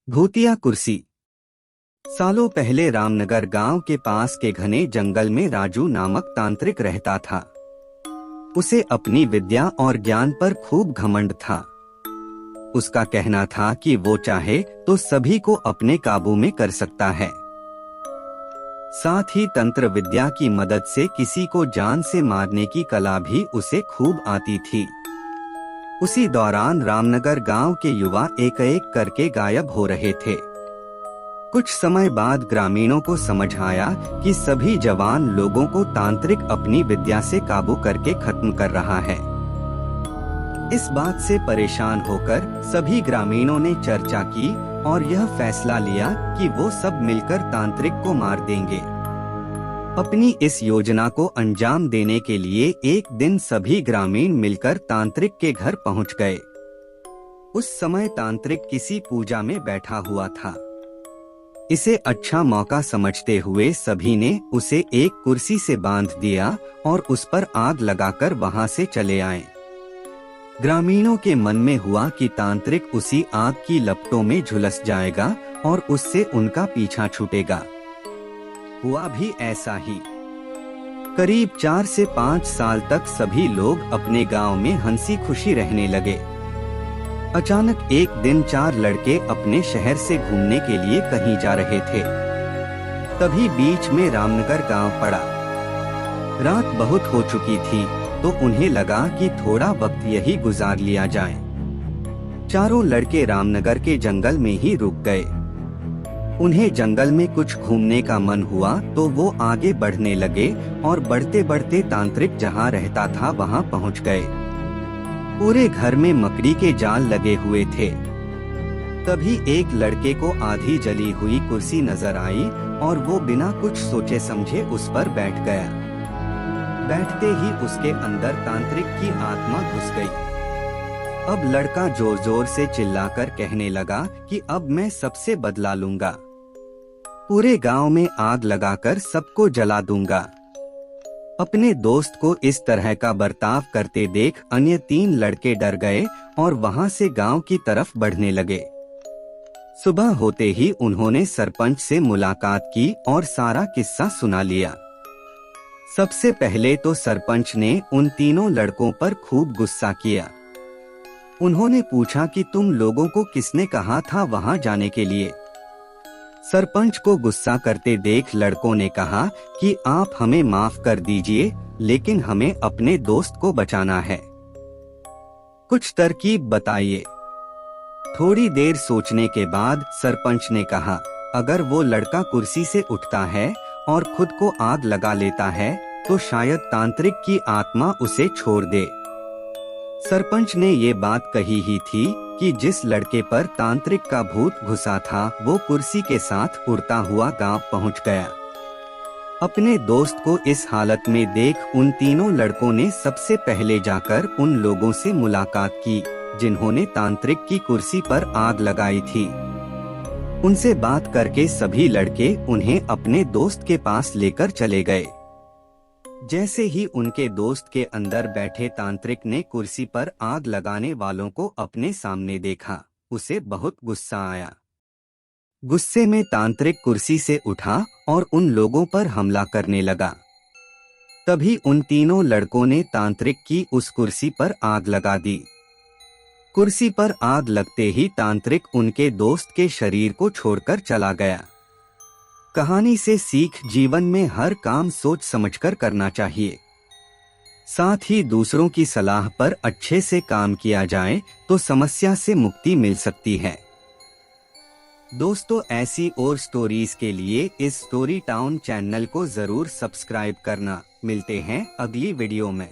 भूतिया कुर्सी। सालों पहले रामनगर गांव के पास के घने जंगल में राजू नामक तांत्रिक रहता था। उसे अपनी विद्या और ज्ञान पर खूब घमंड था। उसका कहना था कि वो चाहे तो सभी को अपने काबू में कर सकता है। साथ ही तंत्र विद्या की मदद से किसी को जान से मारने की कला भी उसे खूब आती थी। उसी दौरान रामनगर गांव के युवा एक एक करके गायब हो रहे थे। कुछ समय बाद ग्रामीणों को समझ आया कि सभी जवान लोगों को तांत्रिक अपनी विद्या से काबू करके खत्म कर रहा है। इस बात से परेशान होकर सभी ग्रामीणों ने चर्चा की और यह फैसला लिया कि वो सब मिलकर तांत्रिक को मार देंगे। अपनी इस योजना को अंजाम देने के लिए एक दिन सभी ग्रामीण मिलकर तांत्रिक के घर पहुंच गए। उस समय तांत्रिक किसी पूजा में बैठा हुआ था। इसे अच्छा मौका समझते हुए सभी ने उसे एक कुर्सी से बांध दिया और उस पर आग लगाकर वहां से चले आए। ग्रामीणों के मन में हुआ कि तांत्रिक उसी आग की लपटों में झुलस जाएगा और उससे उनका पीछा छूटेगा। हुआ भी ऐसा ही। करीब 4 से 5 साल तक सभी लोग अपने गांव में हंसी खुशी रहने लगे। अचानक एक दिन 4 लड़के अपने शहर से घूमने के लिए कहीं जा रहे थे। तभी बीच में रामनगर गांव पड़ा। रात बहुत हो चुकी थी तो उन्हें लगा कि थोड़ा वक्त यही गुजार लिया जाए। चारों लड़के रामनगर के जंगल में ही रुक गए। उन्हें जंगल में कुछ घूमने का मन हुआ तो वो आगे बढ़ने लगे और बढ़ते बढ़ते तांत्रिक जहाँ रहता था वहाँ पहुँच गए। पूरे घर में मकड़ी के जाल लगे हुए थे। तभी एक लड़के को आधी जली हुई कुर्सी नजर आई और वो बिना कुछ सोचे समझे उस पर बैठ गया। बैठते ही उसके अंदर तांत्रिक की आत्मा घुस गई। अब लड़का जोर जोर से चिल्लाकर कहने लगा कि अब मैं सबसे बदला लूंगा, पूरे गांव में आग लगाकर सबको जला दूंगा। अपने दोस्त को इस तरह का बर्ताव करते देख अन्य 3 लड़के डर गए और वहां से गांव की तरफ बढ़ने लगे। सुबह होते ही उन्होंने सरपंच से मुलाकात की और सारा किस्सा सुना लिया। सबसे पहले तो सरपंच ने उन तीनों लड़कों पर खूब गुस्सा किया। उन्होंने पूछा कि तुम लोगों को किसने कहा था वहां जाने के लिए। सरपंच को गुस्सा करते देख लड़कों ने कहा कि आप हमें माफ कर दीजिए, लेकिन हमें अपने दोस्त को बचाना है। कुछ तरकीब बताइए। थोड़ी देर सोचने के बाद सरपंच ने कहा, अगर वो लड़का कुर्सी से उठता है और खुद को आग लगा लेता है तो शायद तांत्रिक की आत्मा उसे छोड़ दे। सरपंच ने ये बात कही ही थी कि जिस लड़के पर तांत्रिक का भूत घुसा था वो कुर्सी के साथ उड़ता हुआ गांव पहुंच गया। अपने दोस्त को इस हालत में देख उन तीनों लड़कों ने सबसे पहले जाकर उन लोगों से मुलाकात की जिन्होंने तांत्रिक की कुर्सी पर आग लगाई थी। उनसे बात करके सभी लड़के उन्हें अपने दोस्त के पास लेकर चले गए। जैसे ही उनके दोस्त के अंदर बैठे तांत्रिक ने कुर्सी पर आग लगाने वालों को अपने सामने देखा, उसे बहुत गुस्सा आया। गुस्से में तांत्रिक कुर्सी से उठा और उन लोगों पर हमला करने लगा। तभी उन तीनों लड़कों ने तांत्रिक की उस कुर्सी पर आग लगा दी। कुर्सी पर आग लगते ही तांत्रिक उनके दोस्त के शरीर को छोड़कर चला गया। कहानी से सीख, जीवन में हर काम सोच समझकर करना चाहिए। साथ ही दूसरों की सलाह पर अच्छे से काम किया जाए तो समस्या से मुक्ति मिल सकती है। दोस्तों, ऐसी और स्टोरीज के लिए इस स्टोरी टाउन चैनल को जरूर सब्सक्राइब करना। मिलते हैं अगली वीडियो में।